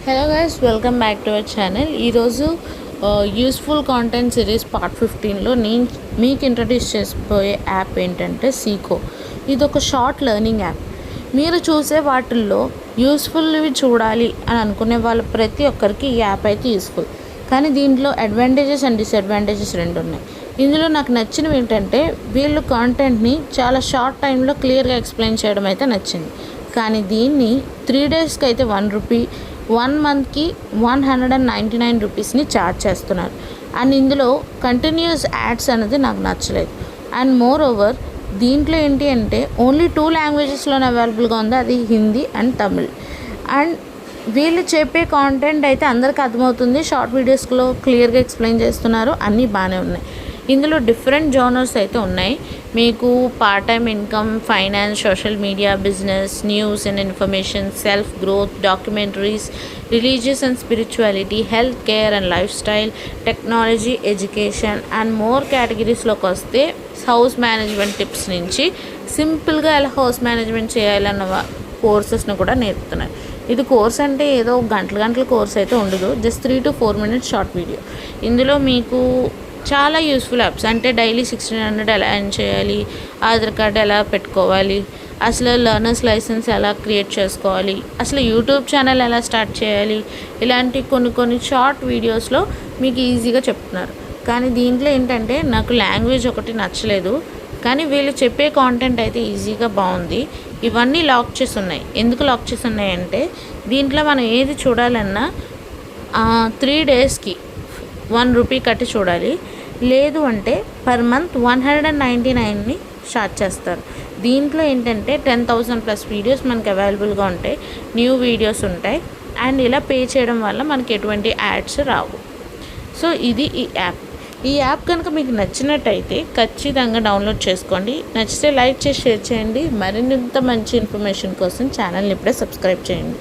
Hello guys, welcome back to our channel. ఈరోజు useful content series part 15లో నేను మీకు introduce చేసిపోయే app ఏంటంటే సీకో. ఇది ఒక షార్ట్ లెర్నింగ్ యాప్. మీరు చూసే వాటిల్లో యూస్ఫుల్వి చూడాలి అని అనుకునే వాళ్ళు ప్రతి ఒక్కరికి ఈ యాప్ అయితే యూస్ఫుల్. కానీ దీంట్లో అడ్వాంటేజెస్ అండ్ డిసడ్వాంటేజెస్ రెండు ఉన్నాయి. ఇందులో నాకు నచ్చినవి ఏంటంటే వీళ్ళు కాంటెంట్ని చాలా షార్ట్ టైంలో క్లియర్గా ఎక్స్ప్లెయిన్ చేయడం అయితే నచ్చింది. కానీ దీన్ని 3 డేస్కి అయితే ₹1, 1 మంత్కి 199 రూపీస్ని ఛార్జ్ చేస్తున్నారు. అండ్ ఇందులో కంటిన్యూస్ యాడ్స్ అనేది నాకు నచ్చలేదు. అండ్ మోర్ ఓవర్ దీంట్లో ఏంటి అంటే ఓన్లీ 2 లాంగ్వేజెస్లోనే అవైలబుల్గా ఉంది, అది హిందీ అండ్ తమిళ్. అండ్ వీళ్ళు చెప్పే కాంటెంట్ అయితే అందరికీ అర్థమవుతుంది, షార్ట్ వీడియోస్లో క్లియర్గా ఎక్స్ప్లెయిన్ చేస్తున్నారు, అన్నీ బాగానే ఉన్నాయి. ఇందులో డిఫరెంట్ జోనర్స్ అయితే ఉన్నాయి. మీకు part time income, finance, social media, business, news and information, self growth, documentaries, religious and spirituality, health care and lifestyle, technology, education and more కేటగిరీస్లోకి వస్తే హౌస్ మేనేజ్మెంట్ టిప్స్ నుంచి సింపుల్గా ఎలా హౌస్ మేనేజ్మెంట్ చేయాలన్న కోర్సెస్ను కూడా నేర్పుతున్నారు. ఇది కోర్స్ అంటే ఏదో గంటల కోర్స్ అయితే ఉండదు, just 3 to 4 minutes short video. ఇందులో మీకు చాలా యూస్ఫుల్ యాప్స్ అంటే డైలీ 1600 ఎలా ఎర్న్ చేయాలి, ఆధార్ కార్డ్ ఎలా పెట్టుకోవాలి, అసలు లర్నర్స్ లైసెన్స్ ఎలా క్రియేట్ చేసుకోవాలి, అసలు యూట్యూబ్ ఛానల్ ఎలా స్టార్ట్ చేయాలి, ఇలాంటి కొన్ని షార్ట్ వీడియోస్లో మీకు ఈజీగా చెప్తున్నారు. కానీ దీంట్లో ఏంటంటే నాకు లాంగ్వేజ్ ఒకటి నచ్చలేదు, కానీ వీళ్ళు చెప్పే కాంటెంట్ అయితే ఈజీగా బాగుంది. ఇవన్నీ లాక్ చేసి ఉన్నాయి. ఎందుకు లాక్ చేసి ఉన్నాయంటే దీంట్లో మనం ఏది చూడాలన్నా 3 డేస్కి ₹1 కట్టి చూడాలి, లేదు అంటే పర్ మంత్ 199ని స్టార్ట్ చేస్తారు. దీంట్లో ఏంటంటే 10,000+ వీడియోస్ మనకి అవైలబుల్గా ఉంటాయి, న్యూ వీడియోస్ ఉంటాయి. అండ్ ఇలా పే చేయడం వల్ల మనకి ఎటువంటి యాడ్స్ రావు. సో ఇది ఈ యాప్ కనుక మీకు నచ్చినట్టయితే ఖచ్చితంగా డౌన్లోడ్ చేసుకోండి. నచ్చితే లైక్ చేసి షేర్ చేయండి. మరింత మంచి ఇన్ఫర్మేషన్ కోసం ఛానల్ని ఇప్పుడే సబ్స్క్రైబ్ చేయండి.